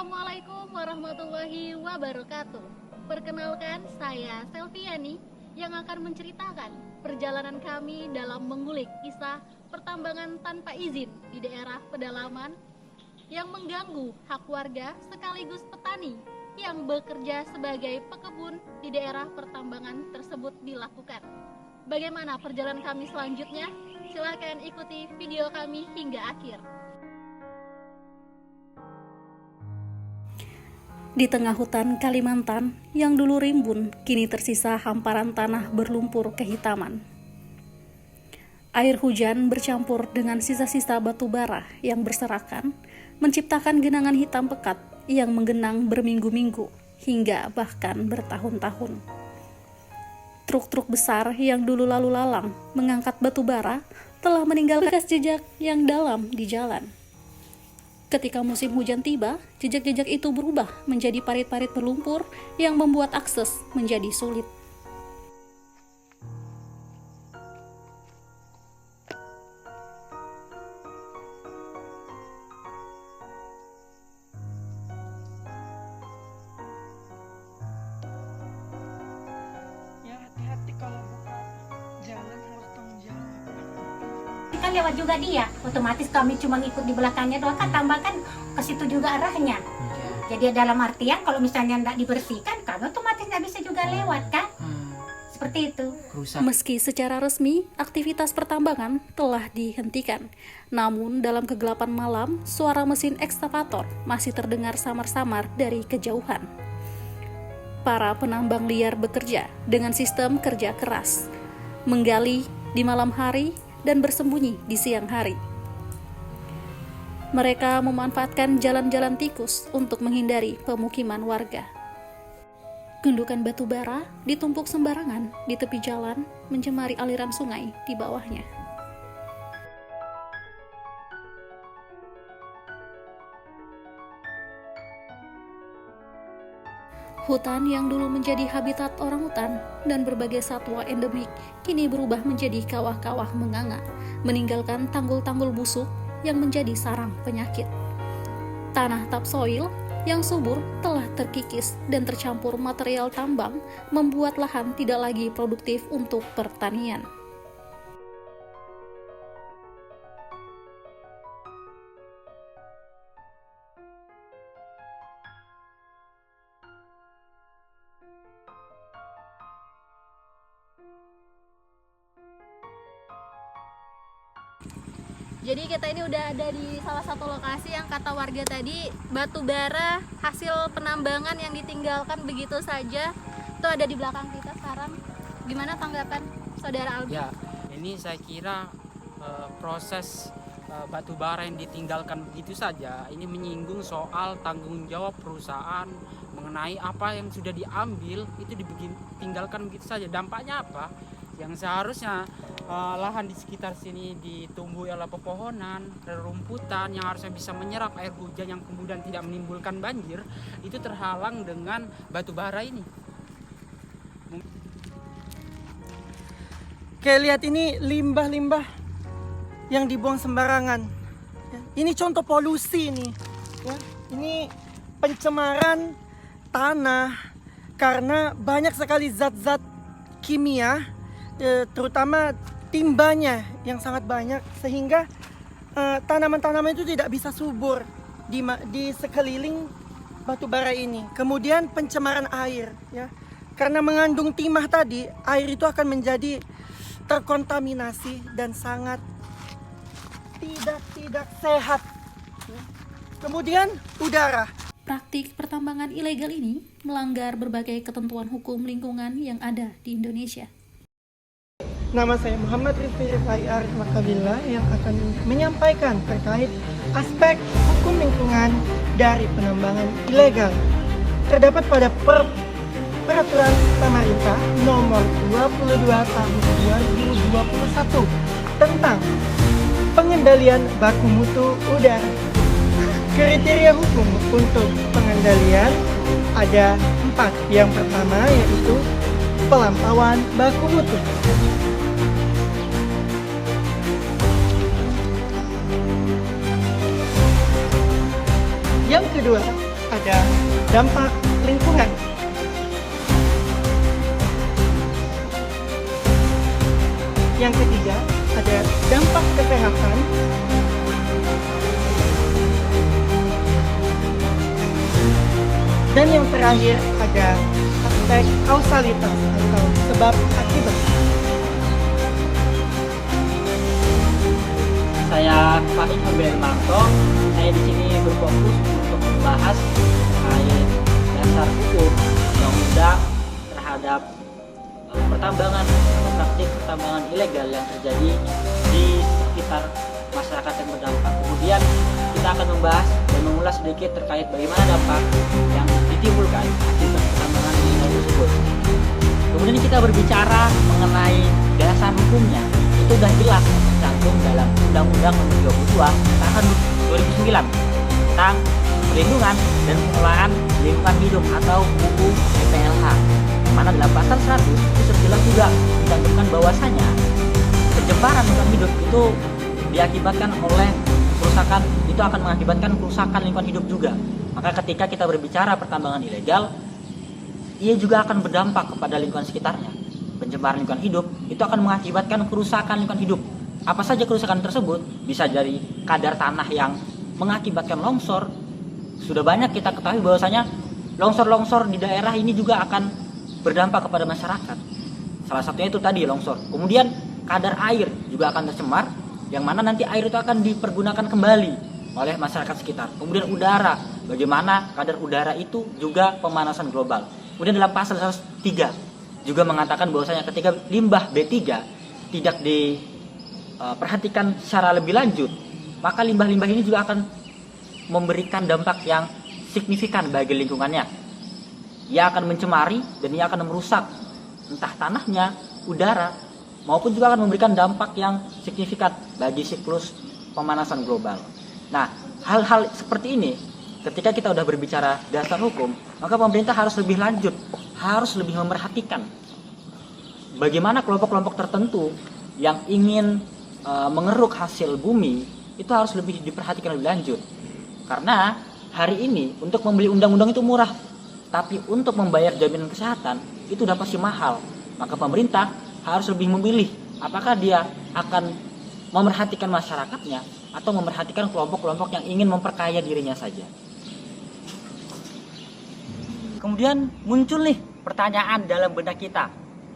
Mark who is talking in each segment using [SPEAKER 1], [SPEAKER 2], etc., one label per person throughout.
[SPEAKER 1] Assalamualaikum warahmatullahi wabarakatuh. Perkenalkan, saya Selviani yang akan menceritakan perjalanan kami dalam mengulik kisah pertambangan tanpa izin di daerah pedalaman yang mengganggu hak warga sekaligus petani yang bekerja sebagai pekebun di daerah pertambangan tersebut dilakukan. Bagaimana perjalanan kami selanjutnya? Silakan ikuti video kami hingga akhir.
[SPEAKER 2] Di tengah hutan Kalimantan yang dulu rimbun, kini tersisa hamparan tanah berlumpur kehitaman. Air hujan bercampur dengan sisa-sisa batu bara yang berserakan, menciptakan genangan hitam pekat yang menggenang berminggu-minggu hingga bahkan bertahun-tahun. Truk-truk besar yang dulu lalu lalang mengangkat batu bara telah meninggalkan bekas jejak yang dalam di jalan. Ketika musim hujan tiba, jejak-jejak itu berubah menjadi parit-parit berlumpur yang membuat akses menjadi sulit.
[SPEAKER 3] Ya, hati-hati kalau buka jalan, harus tanggung jawab.
[SPEAKER 4] Kan lewat juga dia, otomatis kami cuma ikut di belakangnya doang, kan tambahkan ke situ juga arahnya. Jadi dalam artian kalau misalnya tidak dibersihkan, kami otomatis tidak bisa juga lewat kan. Seperti itu.
[SPEAKER 2] Meski secara resmi aktivitas pertambangan telah dihentikan, namun dalam kegelapan malam suara mesin ekskavator masih terdengar samar-samar dari kejauhan. Para penambang liar bekerja dengan sistem kerja keras, menggali di malam hari dan bersembunyi di siang hari. Mereka memanfaatkan jalan-jalan tikus untuk menghindari pemukiman warga. Gundukan batu bara ditumpuk sembarangan di tepi jalan, mencemari aliran sungai di bawahnya. Hutan yang dulu menjadi habitat orangutan dan berbagai satwa endemik kini berubah menjadi kawah-kawah menganga, meninggalkan tanggul-tanggul busuk yang menjadi sarang penyakit. Tanah topsoil yang subur telah terkikis dan tercampur material tambang, membuat lahan tidak lagi produktif untuk pertanian.
[SPEAKER 1] Jadi kita ini udah ada di salah satu lokasi yang kata warga tadi batu bara hasil penambangan yang ditinggalkan begitu saja. Itu ada di belakang kita sekarang. Gimana tanggapan Saudara Albi?
[SPEAKER 5] Ya, ini saya kira proses batu bara yang ditinggalkan begitu saja ini menyinggung soal tanggung jawab perusahaan mengenai apa yang sudah diambil itu ditinggalkan begitu saja. Dampaknya apa? Yang seharusnya lahan di sekitar sini ditumbuhi oleh pepohonan, rerumputan yang harusnya bisa menyerap air hujan yang kemudian tidak menimbulkan banjir, itu terhalang dengan batu bara ini.
[SPEAKER 3] Kayak lihat ini limbah-limbah yang dibuang sembarangan. Ya, ini contoh polusi nih. Ya, ini pencemaran tanah karena banyak sekali zat-zat kimia, terutama timbanya yang sangat banyak sehingga tanaman-tanaman itu tidak bisa subur di sekeliling batu bara ini. Kemudian pencemaran air, ya, karena mengandung timah tadi, air itu akan menjadi terkontaminasi dan sangat tidak sehat. Kemudian udara.
[SPEAKER 2] Praktik pertambangan ilegal ini melanggar berbagai ketentuan hukum lingkungan yang ada di Indonesia.
[SPEAKER 3] Nama saya Muhammad Rizky Rifai Arif Makabila yang akan menyampaikan terkait aspek hukum lingkungan dari penambangan ilegal. Terdapat pada Peraturan Pemerintah Nomor 22 Tahun 2021 tentang pengendalian baku mutu udara. Kriteria hukum untuk pengendalian ada 4. Yang pertama yaitu pelampauan baku mutu. Yang kedua, ada dampak lingkungan. Yang ketiga, ada dampak kesehatan. Dan yang terakhir, ada aspek kausalitas atau sebab akibat.
[SPEAKER 6] Saya Fahim Abel Marto. Saya di sini berfokus untuk membahas terkait dasar hukum undang-undang terhadap pertambangan atau praktik pertambangan ilegal yang terjadi di sekitar masyarakat yang berdampak. Kemudian kita akan membahas dan mengulas sedikit terkait bagaimana dampak yang ditimbulkan akibat pertambangan ilegal tersebut. Kemudian kita berbicara mengenai dasar hukumnya, itu sudah jelas tercantum dalam Undang-Undang Nomor 22 Tahun 2009 tentang perlindungan dan pengelolaan lingkungan hidup atau UU PPLH. Mana dalam pasal 100 itu terjelas juga dicantumkan bahwasanya pencemaran lingkungan hidup itu diakibatkan oleh kerusakan, itu akan mengakibatkan kerusakan lingkungan hidup juga. Maka ketika kita berbicara pertambangan ilegal, ia juga akan berdampak kepada lingkungan sekitarnya. Pencemaran lingkungan hidup itu akan mengakibatkan kerusakan lingkungan hidup. Apa saja kerusakan tersebut? Bisa dari kadar tanah yang mengakibatkan longsor. Sudah banyak kita ketahui bahwasanya longsor-longsor di daerah ini juga akan berdampak kepada masyarakat. Salah satunya itu tadi longsor. Kemudian kadar air juga akan tercemar, yang mana nanti air itu akan dipergunakan kembali oleh masyarakat sekitar. Kemudian udara, bagaimana kadar udara itu juga pemanasan global. Kemudian dalam pasal 103 juga mengatakan bahwasanya ketika limbah B3 tidak diperhatikan secara lebih lanjut, maka limbah-limbah ini juga akan memberikan dampak yang signifikan bagi lingkungannya. Ia akan mencemari dan ia akan merusak entah tanahnya, udara, maupun juga akan memberikan dampak yang signifikan bagi siklus pemanasan global. Nah, hal-hal seperti ini ketika kita sudah berbicara dasar hukum, maka pemerintah harus lebih lanjut, harus lebih memerhatikan bagaimana kelompok-kelompok tertentu yang ingin mengeruk hasil bumi itu harus lebih diperhatikan lebih lanjut. Karena hari ini untuk membeli undang-undang itu murah, tapi untuk membayar jaminan kesehatan itu udah pasti mahal. Maka pemerintah harus lebih memilih apakah dia akan memerhatikan masyarakatnya atau memerhatikan kelompok-kelompok yang ingin memperkaya dirinya saja. Kemudian muncul nih pertanyaan dalam benak kita.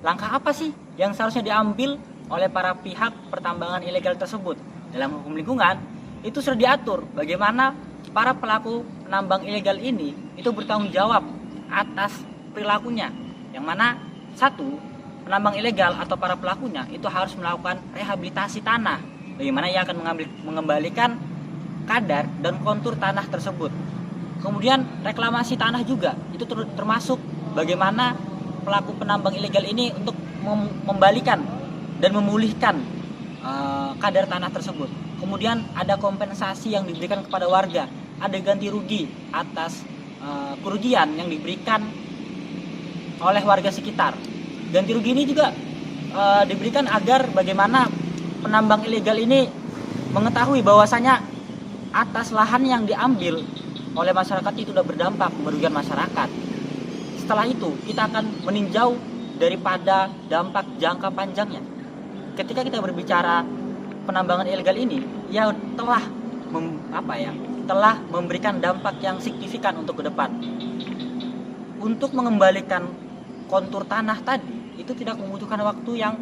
[SPEAKER 6] Langkah apa sih yang seharusnya diambil oleh para pihak pertambangan ilegal tersebut? Dalam hukum lingkungan itu sudah diatur bagaimana para pelaku penambang ilegal ini itu bertanggung jawab atas perilakunya, yang mana satu, penambang ilegal atau para pelakunya itu harus melakukan rehabilitasi tanah, bagaimana ia akan mengembalikan kadar dan kontur tanah tersebut. Kemudian reklamasi tanah juga itu termasuk bagaimana pelaku penambang ilegal ini untuk membalikan dan memulihkan kadar tanah tersebut. Kemudian ada kompensasi yang diberikan kepada warga, ada ganti rugi atas kerugian yang diberikan oleh warga sekitar. Ganti rugi ini juga diberikan agar bagaimana penambang ilegal ini mengetahui bahwasanya atas lahan yang diambil oleh masyarakat itu sudah berdampak merugikan masyarakat. Setelah itu kita akan meninjau daripada dampak jangka panjangnya. Ketika kita berbicara penambangan ilegal ini, ia telah memberikan dampak yang signifikan untuk ke depan. Untuk mengembalikan kontur tanah tadi itu tidak membutuhkan waktu yang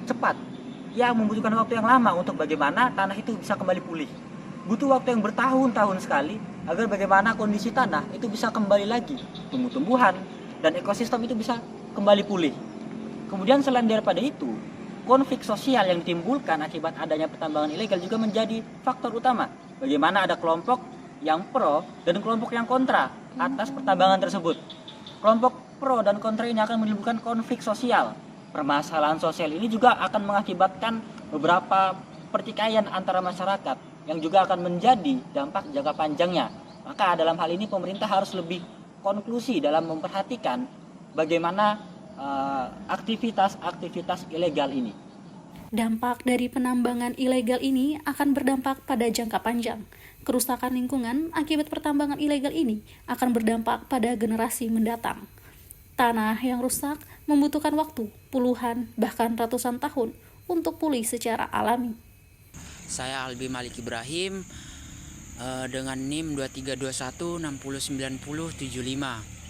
[SPEAKER 6] cepat. Ya, membutuhkan waktu yang lama untuk bagaimana tanah itu bisa kembali pulih. Butuh waktu yang bertahun-tahun sekali agar bagaimana kondisi tanah itu bisa kembali lagi, tumbuh-tumbuhan dan ekosistem itu bisa kembali pulih. Kemudian selain daripada itu, konflik sosial yang ditimbulkan akibat adanya pertambangan ilegal juga menjadi faktor utama. Bagaimana ada kelompok yang pro dan kelompok yang kontra atas pertambangan tersebut. Kelompok pro dan kontra ini akan menimbulkan konflik sosial. Permasalahan sosial ini juga akan mengakibatkan beberapa pertikaian antara masyarakat yang juga akan menjadi dampak jangka panjangnya. Maka dalam hal ini pemerintah harus lebih konklusi dalam memperhatikan bagaimana aktivitas-aktivitas ilegal ini.
[SPEAKER 2] Dampak dari penambangan ilegal ini akan berdampak pada jangka panjang, Kerusakan lingkungan akibat pertambangan ilegal ini akan berdampak pada generasi mendatang. Tanah yang rusak membutuhkan waktu puluhan bahkan ratusan tahun untuk pulih secara alami.
[SPEAKER 7] Saya Albi Malik Ibrahim dengan NIM 2321609075.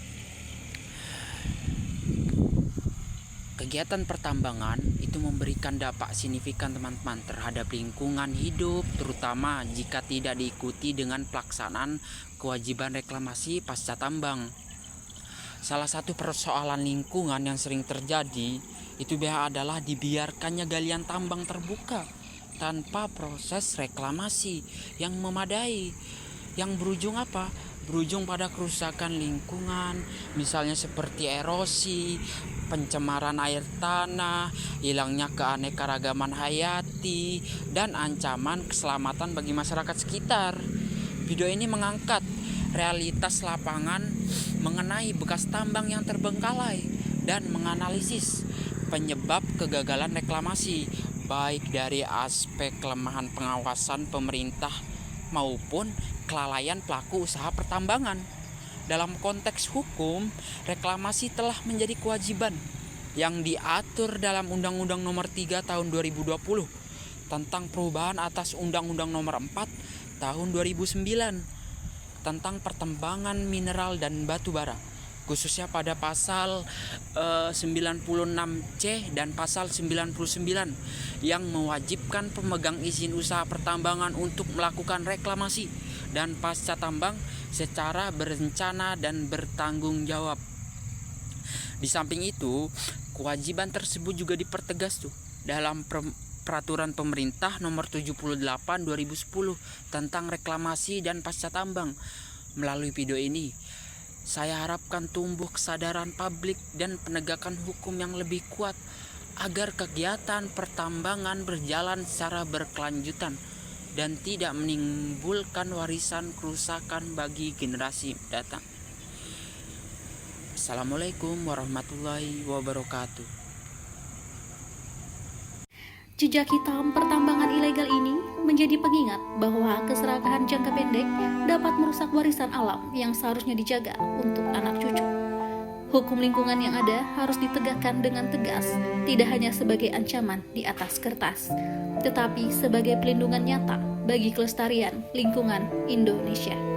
[SPEAKER 7] Kegiatan pertambangan itu memberikan dampak signifikan teman-teman terhadap lingkungan hidup, terutama jika tidak diikuti dengan pelaksanaan kewajiban reklamasi pasca tambang. Salah satu persoalan lingkungan yang sering terjadi itu adalah dibiarkannya galian tambang terbuka tanpa proses reklamasi yang memadai, yang berujung apa? Berujung pada kerusakan lingkungan, misalnya seperti erosi, pencemaran air tanah, hilangnya keanekaragaman hayati, dan ancaman keselamatan bagi masyarakat sekitar. Video ini mengangkat realitas lapangan mengenai bekas tambang yang terbengkalai dan menganalisis penyebab kegagalan reklamasi, baik dari aspek kelemahan pengawasan pemerintah maupun kelalaian pelaku usaha pertambangan. Dalam konteks hukum, reklamasi telah menjadi kewajiban yang diatur dalam Undang-Undang Nomor 3 Tahun 2020 tentang perubahan atas Undang-Undang Nomor 4 Tahun 2009 tentang pertambangan mineral dan batu bara, khususnya pada pasal 96C dan pasal 99 yang mewajibkan pemegang izin usaha pertambangan untuk melakukan reklamasi dan pasca tambang secara berencana dan bertanggung jawab. Di samping itu, kewajiban tersebut juga dipertegas dalam Peraturan Pemerintah Nomor 78 2010 tentang reklamasi dan pasca tambang. Melalui video ini, saya harapkan tumbuh kesadaran publik dan penegakan hukum yang lebih kuat agar kegiatan pertambangan berjalan secara berkelanjutan dan tidak menimbulkan warisan kerusakan bagi generasi mendatang. Assalamualaikum warahmatullahi wabarakatuh.
[SPEAKER 2] Jejak hitam pertambangan ilegal ini menjadi pengingat bahwa keserakahan jangka pendek dapat merusak warisan alam yang seharusnya dijaga untuk anak cucu. Hukum lingkungan yang ada harus ditegakkan dengan tegas, tidak hanya sebagai ancaman di atas kertas, tetapi sebagai pelindungan nyata bagi kelestarian lingkungan Indonesia.